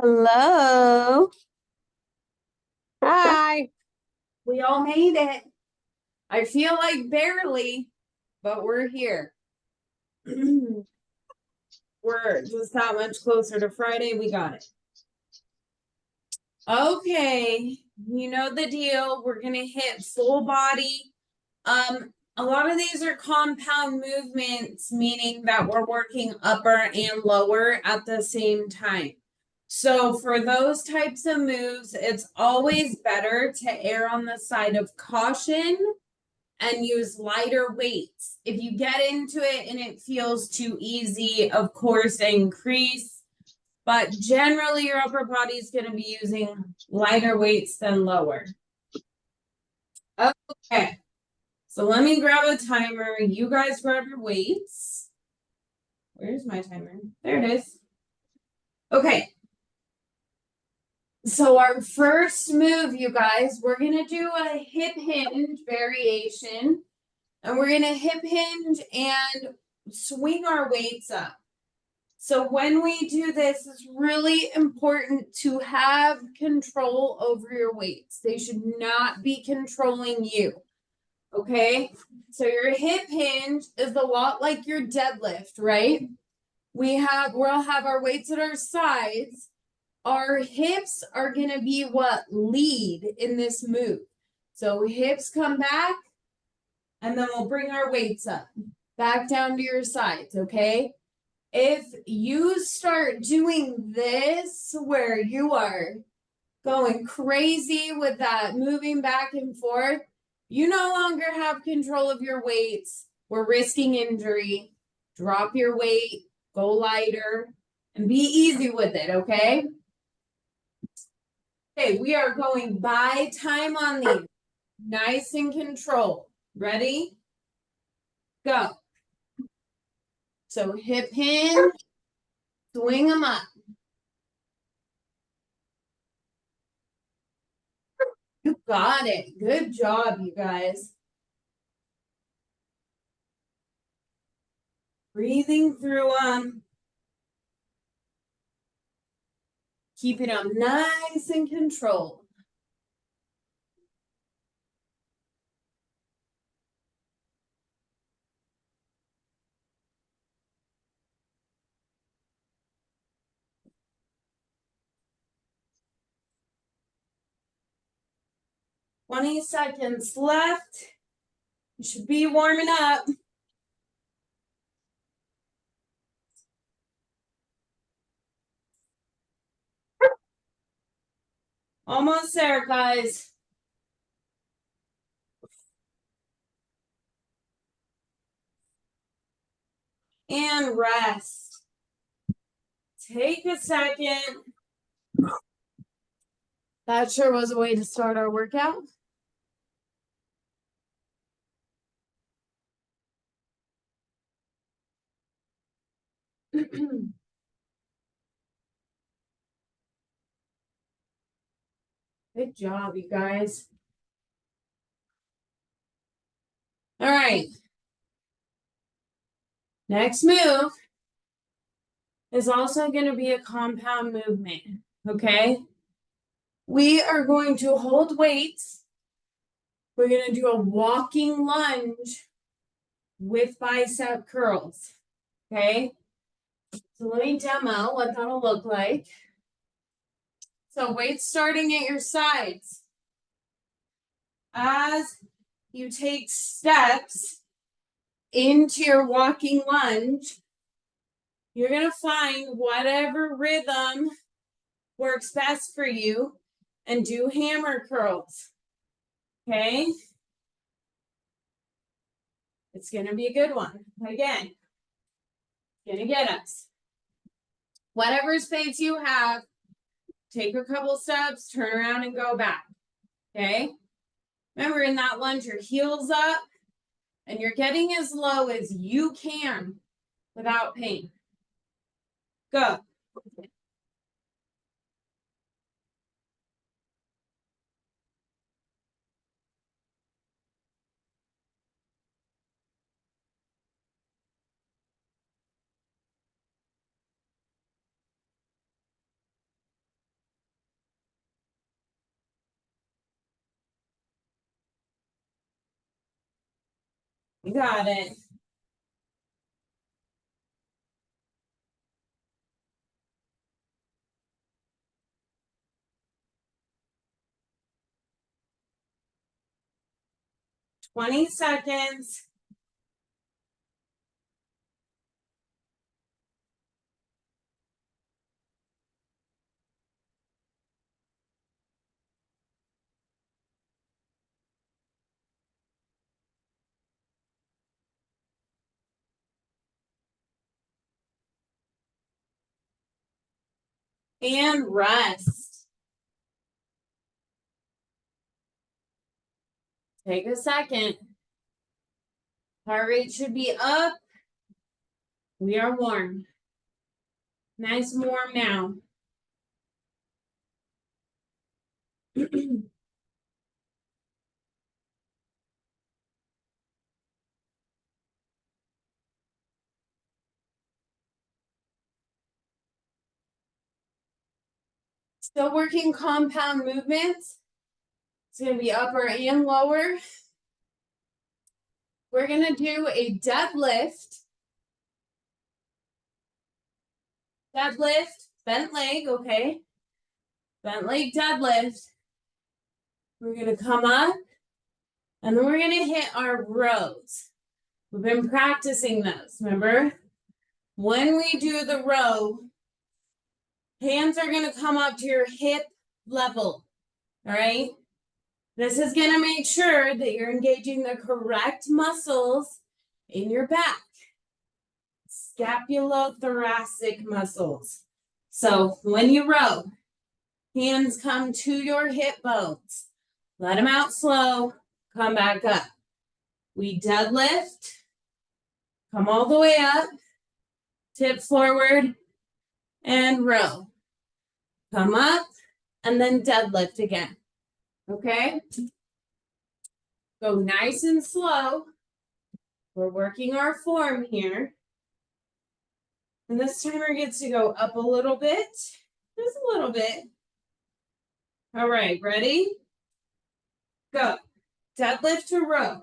Hello. Hi. We all made it. I feel like barely, but we're here. We're just that much closer to Friday. We got it. Okay, you know the deal. We're gonna hit full body. A lot of these are compound movements, meaning that we're working upper and lower at the same time. So for those types of moves, it's always better to err on the side of caution and use lighter weights. If you get into it and it feels too easy, of course, increase. But generally, your upper body is going to be using lighter weights than lower. Okay. So let me grab a timer. You guys grab your weights. Where's my timer? There it is. Okay. So our first move, you guys, we're going to do a hip hinge variation. And we're going to hip hinge and swing our weights up. So when we do this, it's really important to have control over your weights. They should not be controlling you. Okay? So your hip hinge is a lot like your deadlift, right? We'll have our weights at our sides. Our hips are going to be what lead in this move. So hips come back, and then we'll bring our weights up, back down to your sides, okay? If you start doing this where you are going crazy with that moving back and forth, you no longer have control of your weights. We're risking injury. Drop your weight, go lighter, and be easy with it, okay? Okay, we are going by time on these. Nice and controlled. Ready? Go. So hip hinge, swing them up. You got it. Good job, you guys. Breathing through them. Keeping them nice and controlled. "20 seconds left. You should be warming up. Almost there, guys. And rest. Take a second. That sure was a way to start our workout. Good job, you guys. All right. Next move is also going to be a compound movement, okay? We are going to hold weights. We're going to do a walking lunge with bicep curls, okay? So let me demo what that'll look like. So weights starting at your sides. As you take steps into your walking lunge, you're going to find whatever rhythm works best for you and do hammer curls. Okay? It's going to be a good one. Again, going to get us. Whatever space you have, take a couple steps, turn around and go back. Okay? Remember, in that lunge, your heels up and you're getting as low as you can without pain. Go. You got it. Twenty seconds. And rest. Take a second. Heart rate should be up. We are warm. Nice and warm now. Still working compound movements. It's going to be upper and lower. We're going to do a deadlift. Deadlift, bent leg, okay? Bent leg deadlift. We're going to come up and then we're going to hit our rows. We've been practicing those, remember? When we do the row, hands are going to come up to your hip level, all right? This is going to make sure that you're engaging the correct muscles in your back. Scapulothoracic muscles. So when you row, hands come to your hip bones. Let them out slow. Come back up. We deadlift. Come all the way up. Tip forward. And row. Come up. And then deadlift again. Okay? Go nice and slow. We're working our form here. And this timer gets to go up a little bit. Just a little bit. All right, ready? Go. Deadlift to row.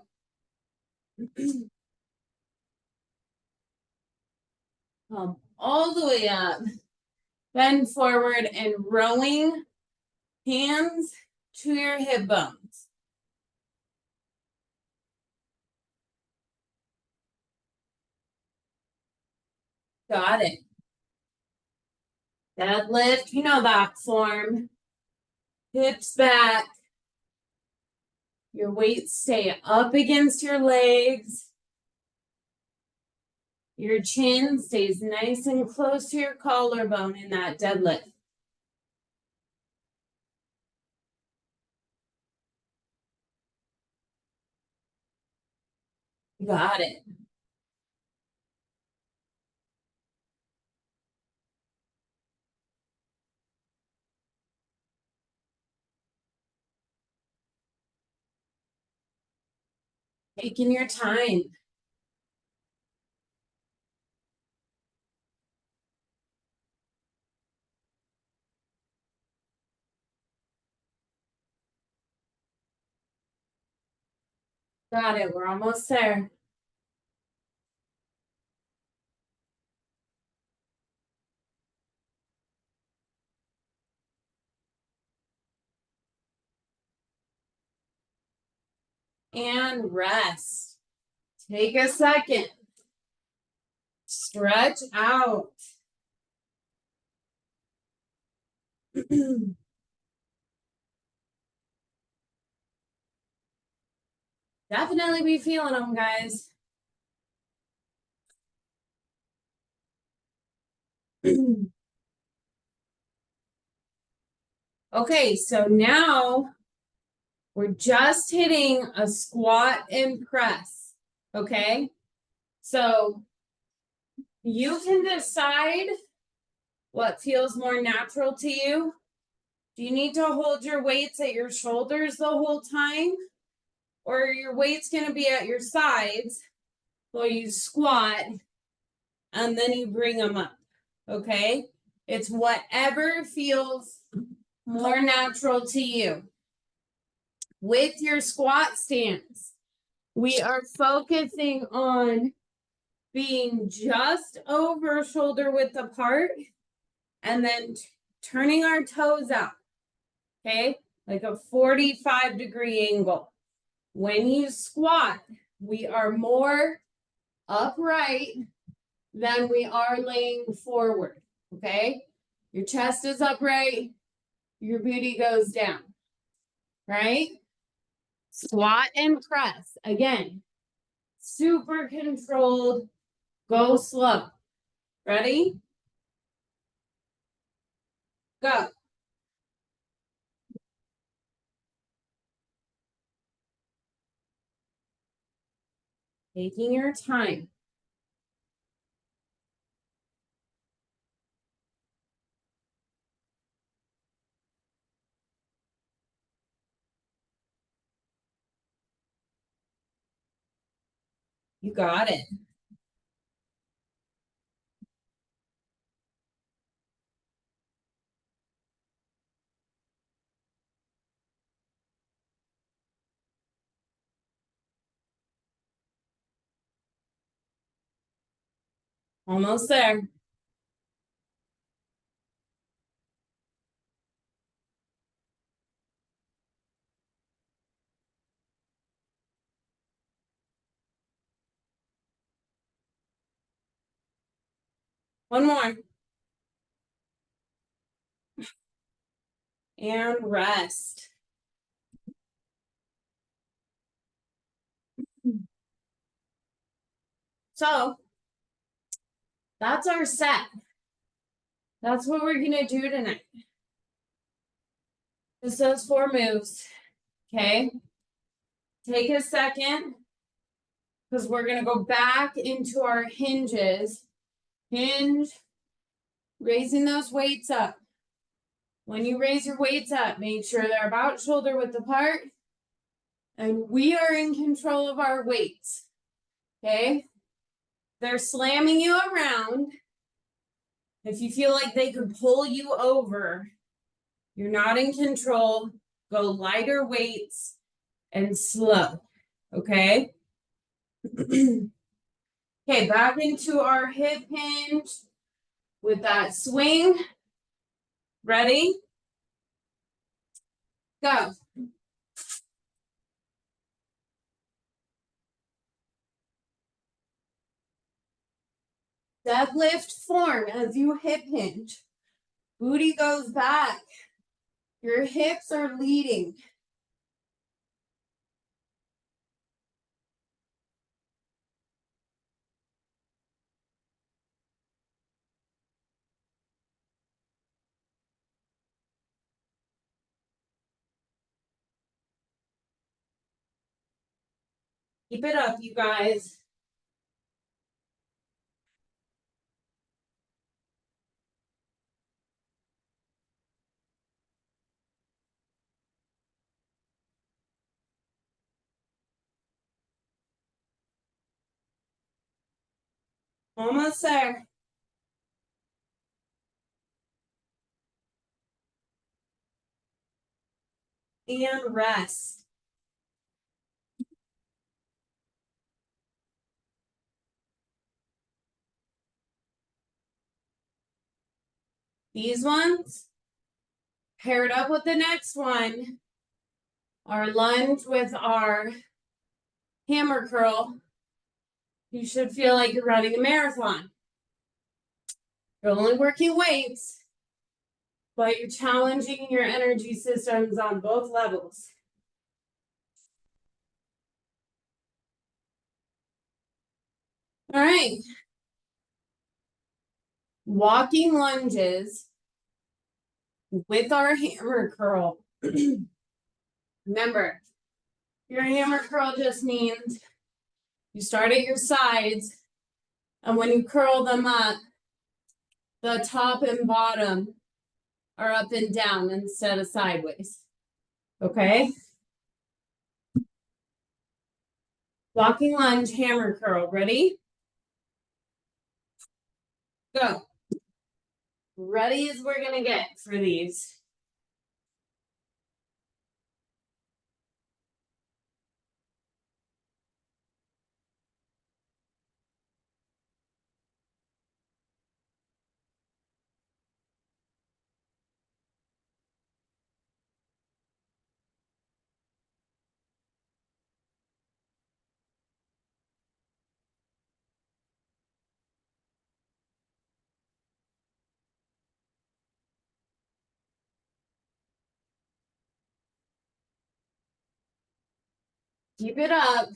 Come all the way up. Bend forward and rowing hands to your hip bones. Got it. Deadlift, you know that form. Hips back. Your weights stay up against your legs. Your chin stays nice and close to your collarbone in that deadlift. Got it. Taking your time. Got it. We're almost there. And rest. Take a second. Stretch out. Definitely be feeling them, guys. Okay, so now we're just hitting a squat and press. Okay, so you can decide what feels more natural to you. Do you need to hold your weights at your shoulders the whole time? Or are your weights going to be at your sides while you squat and then you bring them up? Okay, it's whatever feels more natural to you. With your squat stance, We are focusing on being just over shoulder width apart and then turning our toes out. Okay, like a 45-degree angle. When you squat, we are more upright than we are laying forward. Okay, your chest is upright, your booty goes down, right? Squat and press. Again, super controlled, go slow. Ready? Go. Taking your time. You got it. Almost there. One more. And rest. So that's our set. That's what we're going to do tonight. Just those 4 moves. Okay. Take a second because we're going to go back into our hinges. Hinge, raising those weights up. When you raise your weights up, make sure they're about shoulder width apart. And we are in control of our weights. Okay. They're slamming you around. If you feel like they could pull you over, you're not in control. Go lighter weights and slow. Okay. Okay, back into our hip hinge with that swing. Ready? Go. Deadlift form as you hip hinge. Booty goes back. Your hips are leading. Keep it up, you guys. Almost there. And rest. These ones paired up with the next one, our lunge with our hammer curl. You should feel like you're running a marathon. You're only working weights, but you're challenging your energy systems on both levels. All right. Walking lunges with our hammer curl. Remember, your hammer curl just means you start at your sides, and when you curl them up, the top and bottom are up and down instead of sideways. Okay? Walking lunge, hammer curl. Ready? Go. Ready as we're going to get for these. Keep it up.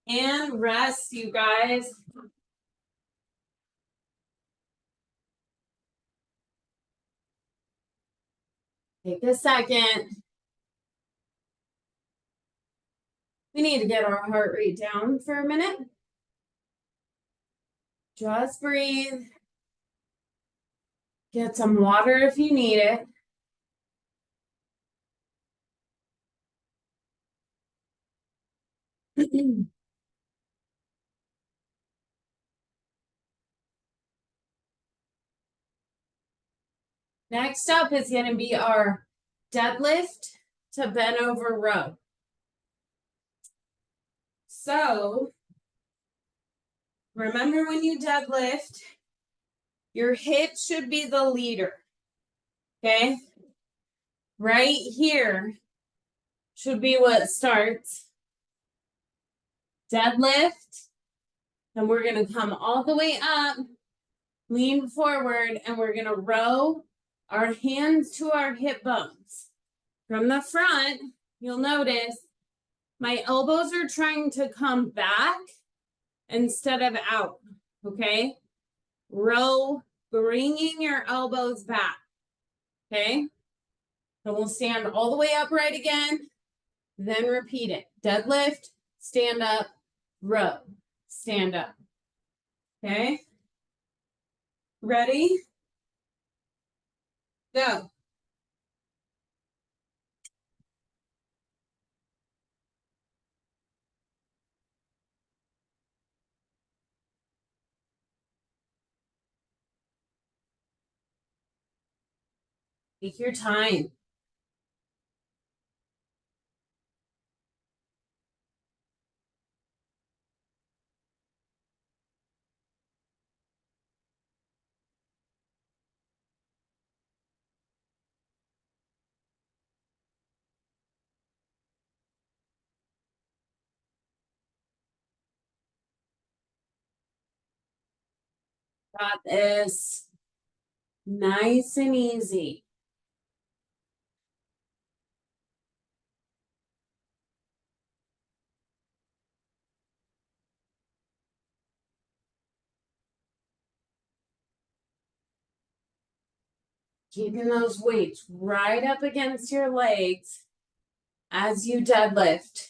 And rest, you guys. Take a second. We need to get our heart rate down for a minute. Just breathe. Get some water if you need it. Next up is going to be our deadlift to bent over row. So, remember when you deadlift, your hip should be the leader. Okay? Right here should be what starts. Deadlift. Then we're going to come all the way up, lean forward, and we're going to row our hands to our hip bones. From the front, you'll notice my elbows are trying to come back instead of out, okay? Row, bringing your elbows back, okay? So we'll stand all the way upright again, then repeat it. Deadlift, stand up, row, stand up, okay? Ready? Go. Take your time. Got this. Nice and easy. Keeping those weights right up against your legs as you deadlift.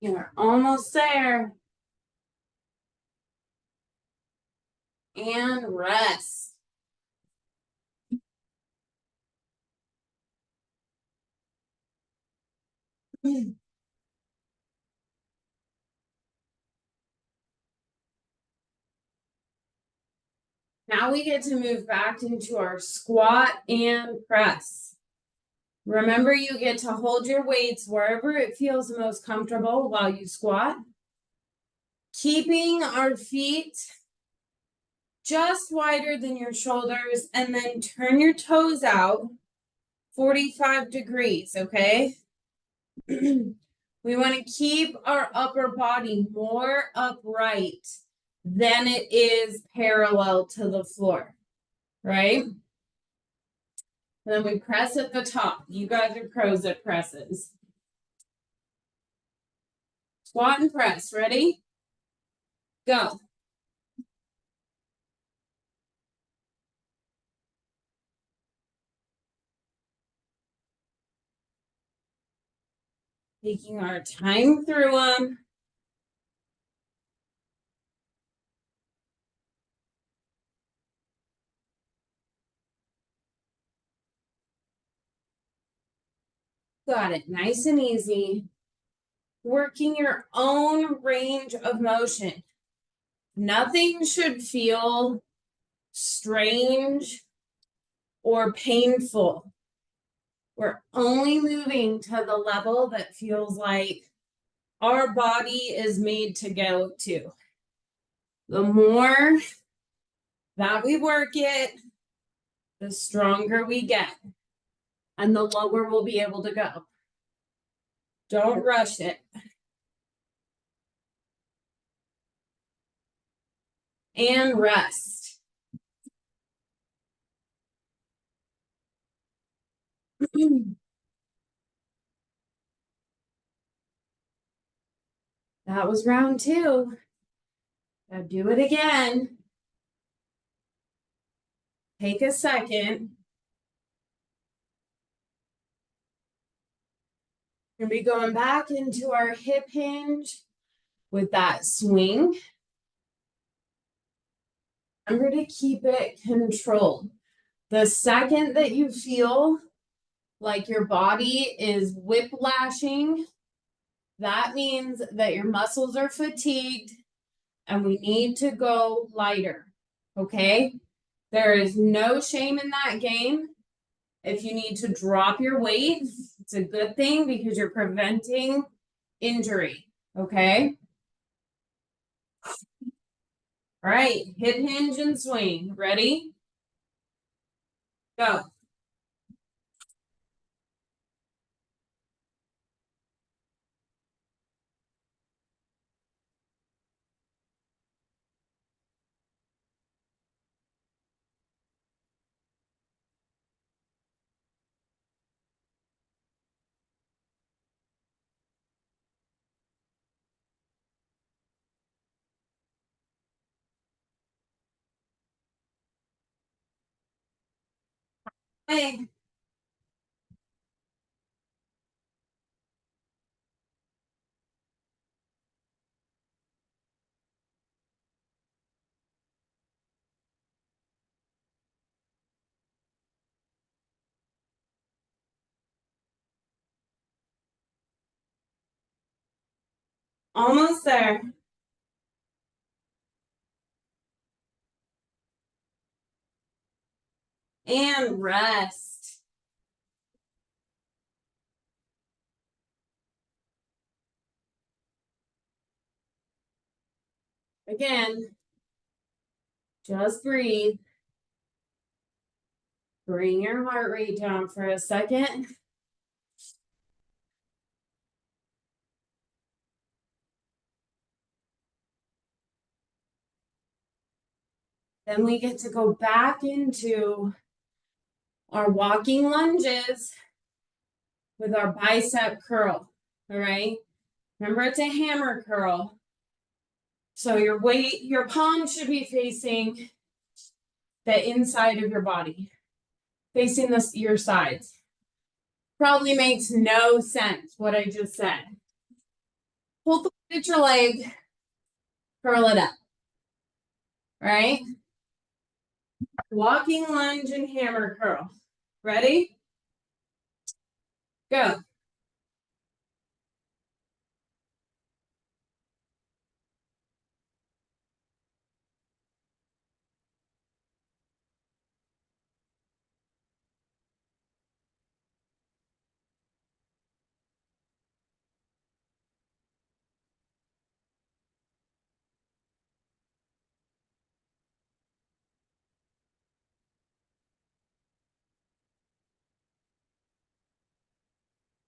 You're almost there. And rest. Now we get to move back into our squat and press. Remember, you get to hold your weights wherever it feels most comfortable while you squat. Keeping our feet just wider than your shoulders, and then turn your toes out 45 degrees, okay? We want to keep our upper body more upright than it is parallel to the floor, right? And then we press at the top. You guys are pros at presses. Squat and press. Ready? Go. Taking our time through them. Got it. Nice and easy. working your own range of motion. Nothing should feel strange or painful. We're only moving to the level that feels like our body is made to go to. The more that we work it, the stronger we get, and the lower we'll be able to go. Don't rush it. And rest. That was round 2. Now do it again. Take a second. We're gonna be going back into our hip hinge with that swing. Remember to keep it controlled. The second that you feel like your body is whiplashing, that means that your muscles are fatigued and we need to go lighter. Okay? There is no shame in that game. If you need to drop your weight, it's a good thing because you're preventing injury. Okay? All right, hip hinge and swing. Ready? Go. Hey. Almost there. And rest. Again, just breathe. Bring your heart rate down for a second. Then we get to go back into our walking lunges with our bicep curl. All right. Remember, it's a hammer curl. So your weight, your palm should be facing the inside of your body, facing your sides. Probably makes no sense what I just said. Hold the weight at your leg, curl it up. Right? Walking lunge and hammer curl. Ready? Go.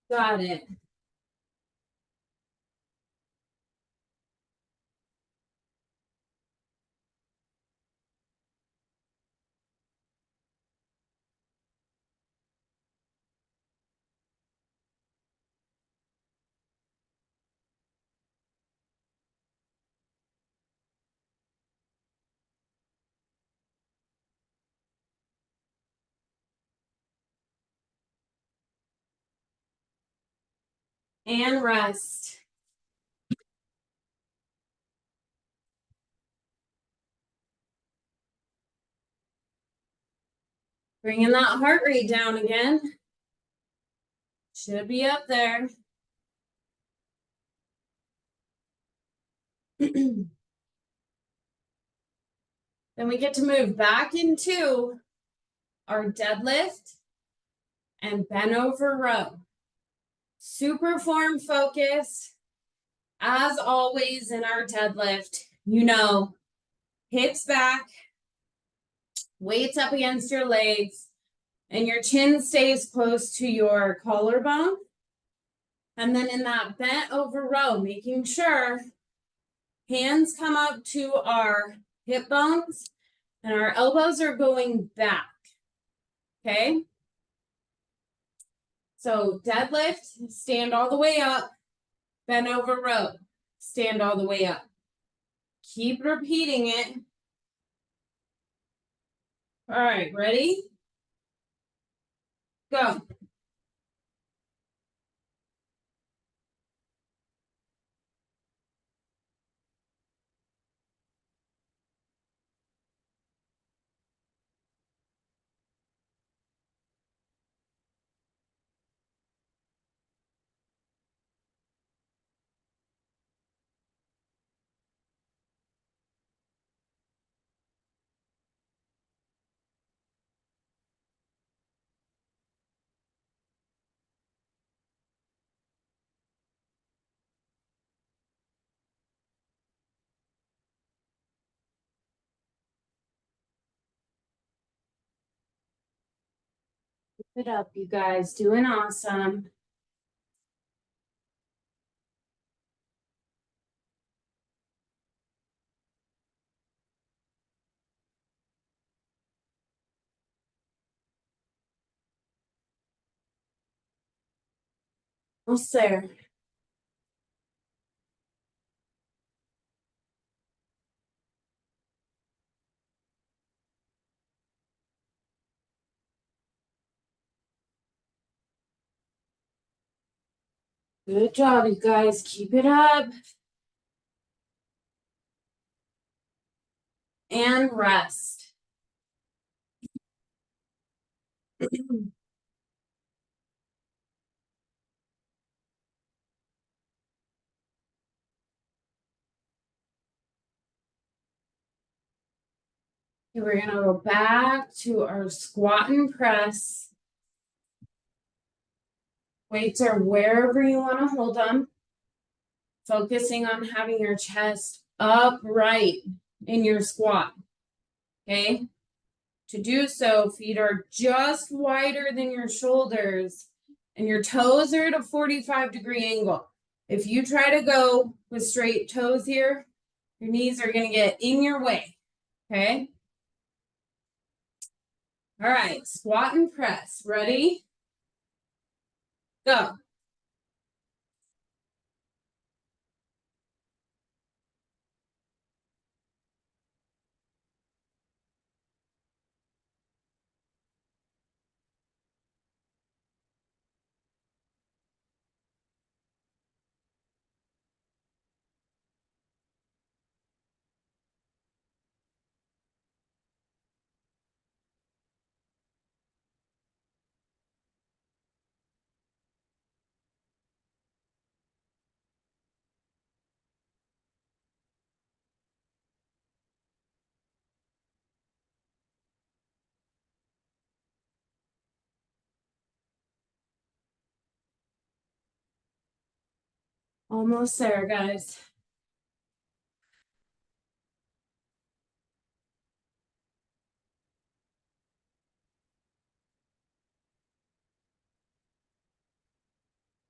Got it. And rest. Bringing that heart rate down again. Should be up there. Then we get to move back into our deadlift and bent over row. Super form focused. As always in our deadlift, hips back, weights up against your legs, and your chin stays close to your collarbone. And then in that bent over row, making sure hands come up to our hip bones and our elbows are going back. Okay? So deadlift, stand all the way up, bend over row, stand all the way up. Keep repeating it. All right, ready? Go. Keep it up, you guys. Doing awesome. Almost there. Good job, you guys. Keep it up. And rest. We're going to go back to our squat and press. Weights are wherever you want to hold them. Focusing on having your chest upright in your squat. Okay? To do so, feet are just wider than your shoulders and your toes are at a 45-degree angle. If you try to go with straight toes here, your knees are going to get in your way. Okay? All right, squat and press. Ready? Go. Almost there, guys.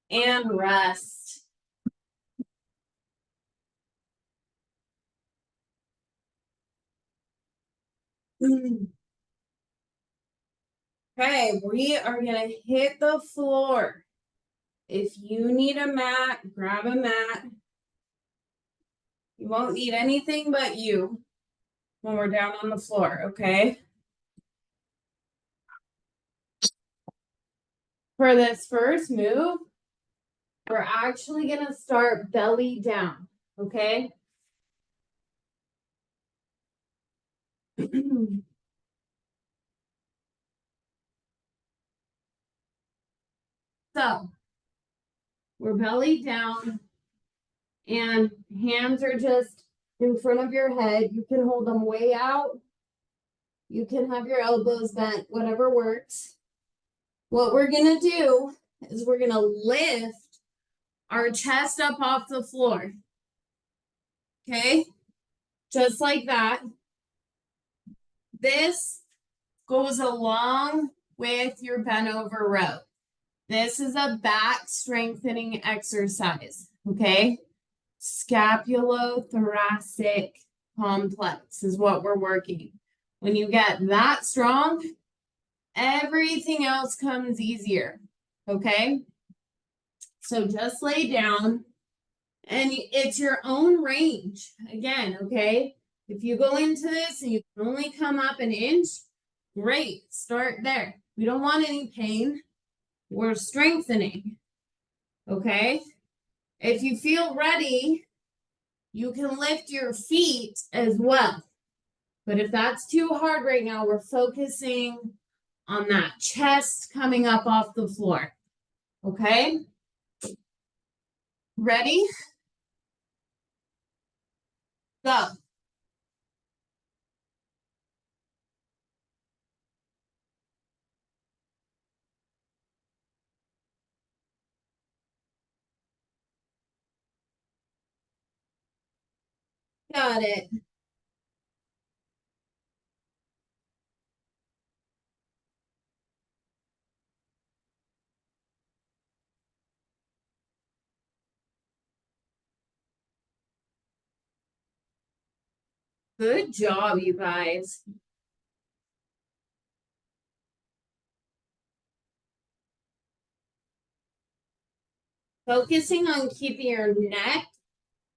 And rest. Okay, we are going to hit the floor. If you need a mat, grab a mat. You won't need anything but you when we're down on the floor, okay? For this first move, we're actually going to start belly down, okay? So, we're belly down And hands are just in front of your head. You can hold them way out. You can have your elbows bent, whatever works. What we're gonna do is we're gonna lift our chest up off the floor. Okay? Just like that. This goes along with your bent over row. This is a back strengthening exercise. Okay? Scapulothoracic complex is what we're working. When you get that strong, everything else comes easier. Okay? So just lay down and it's your own range. Again, okay? If you go into this and you can only come up an inch, great, start there. We don't want any pain. We're strengthening. Okay? If you feel ready, you can lift your feet as well. But if that's too hard right now, we're focusing on that chest coming up off the floor. Okay? Ready? Go. Got it. Good job, you guys. Focusing on keeping your neck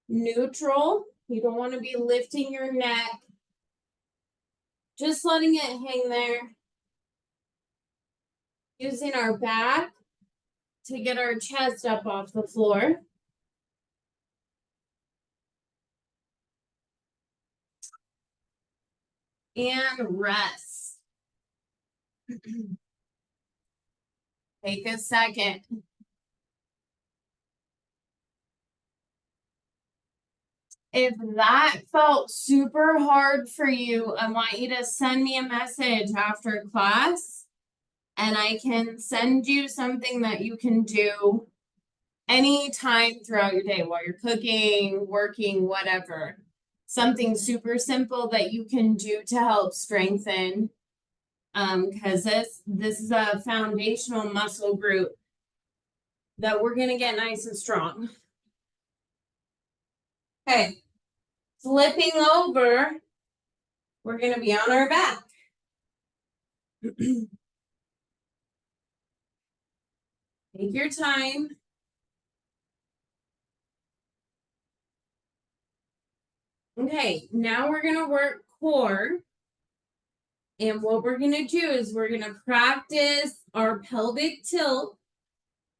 neutral. You don't want to be lifting your neck. Just letting it hang there. Using our back to get our chest up off the floor. And rest. Take a second. If that felt super hard for you, I want you to send me a message after class and I can send you something that you can do anytime throughout your day while you're cooking, working, whatever. Something super simple that you can do to help strengthen. Because this is a foundational muscle group that we're gonna get nice and strong. Okay, flipping over, we're gonna be on our back. Take your time. Okay, now we're gonna work core. And what we're gonna do is we're gonna practice our pelvic tilt.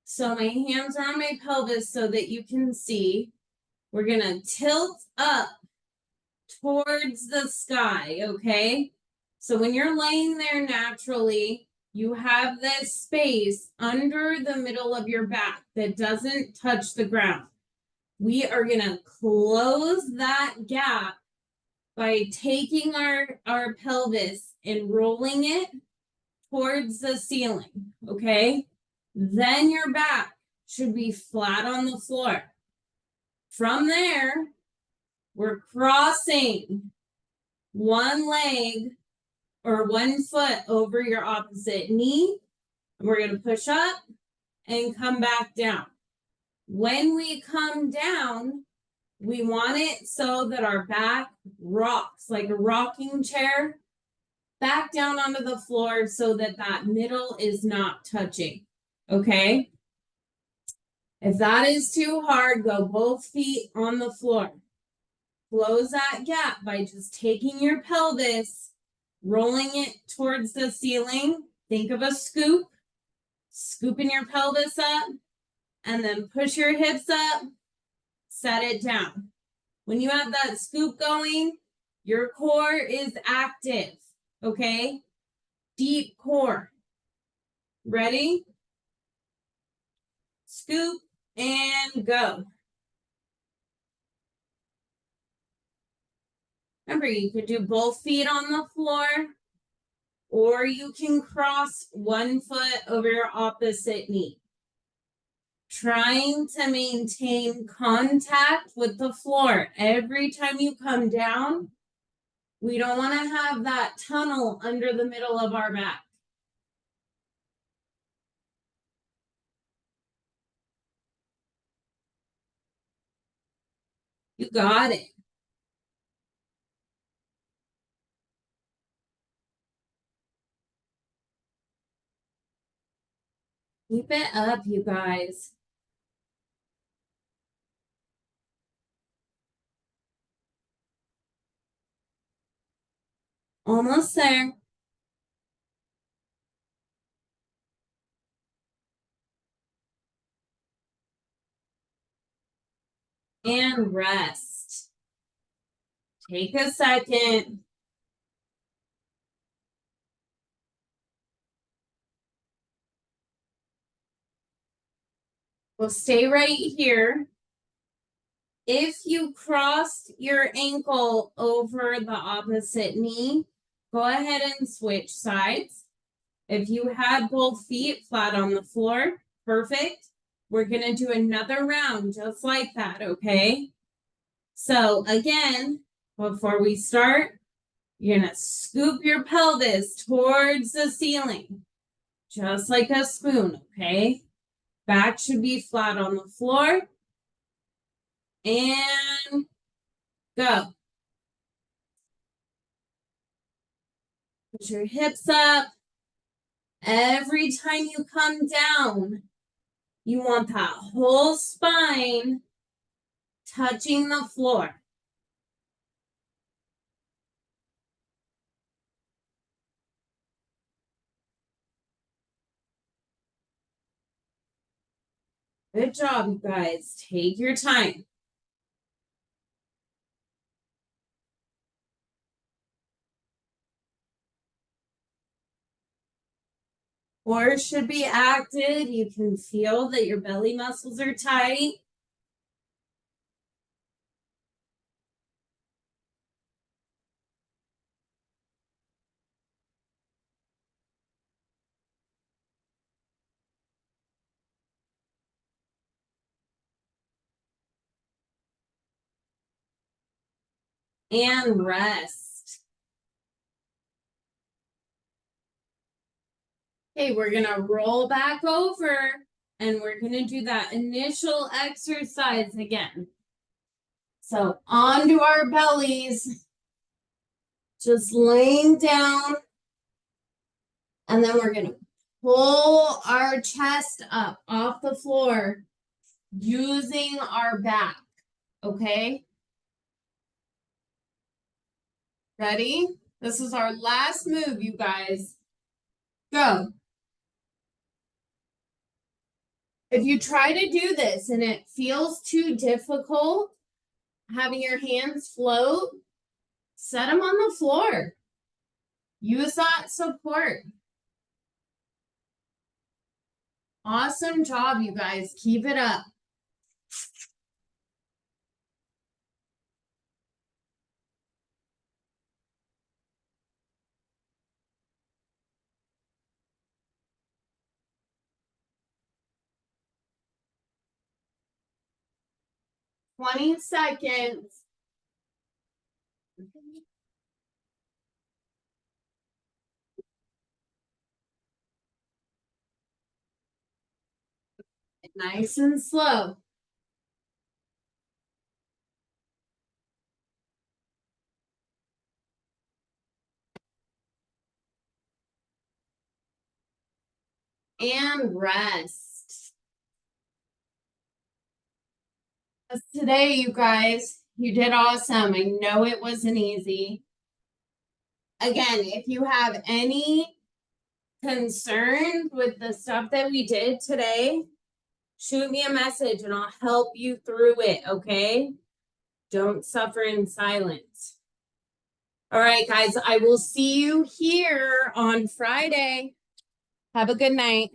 So my hands are on my pelvis so that you can see. We're gonna tilt up towards the sky, okay? So when you're laying there naturally, you have this space under the middle of your back that doesn't touch the ground. We are gonna close that gap by taking our pelvis and rolling it towards the ceiling, okay? Then your back should be flat on the floor. From there, we're crossing one leg or 1 foot over your opposite knee. And we're going to push up and come back down. When we come down, we want it so that our back rocks like a rocking chair back down onto the floor so that that middle is not touching. Okay? If that is too hard, go both feet on the floor. Close that gap by just taking your pelvis, rolling it towards the ceiling. Think of a scoop, scooping your pelvis up, and then push your hips up, set it down. When you have that scoop going, your core is active, okay? Deep core. Ready? Scoop and go. Remember, you could do both feet on the floor, or you can cross one foot over your opposite knee. Trying to maintain contact with the floor every time you come down. We don't want to have that tunnel under the middle of our back. You got it. Keep it up, you guys. Almost there. And rest. Take a second. We'll stay right here. If you crossed your ankle over the opposite knee, go ahead and switch sides. If you had both feet flat on the floor, perfect. We're going to do another round just like that, okay? So again, before we start, you're going to scoop your pelvis towards the ceiling, just like a spoon, okay? Back should be flat on the floor. And go. Put your hips up. Every time you come down, you want that whole spine touching the floor. Good job, you guys. Take your time. Core should be active. You can feel that your belly muscles are tight. And rest. Okay, we're gonna roll back over and we're gonna do that initial exercise again. So onto our bellies, just laying down. And then we're gonna pull our chest up off the floor using our back, okay? Ready? This is our last move, you guys. Go. If you try to do this and it feels too difficult, having your hands float, set them on the floor. Use that support. Awesome job, you guys. Keep it up. $20 seconds. Nice and slow. And rest. Today, you guys, you did awesome. I know it wasn't easy. Again, if you have any concern with the stuff that we did today, shoot me a message and I'll help you through it, okay? Don't suffer in silence. All right, guys, I will see you here on Friday. Have a good night.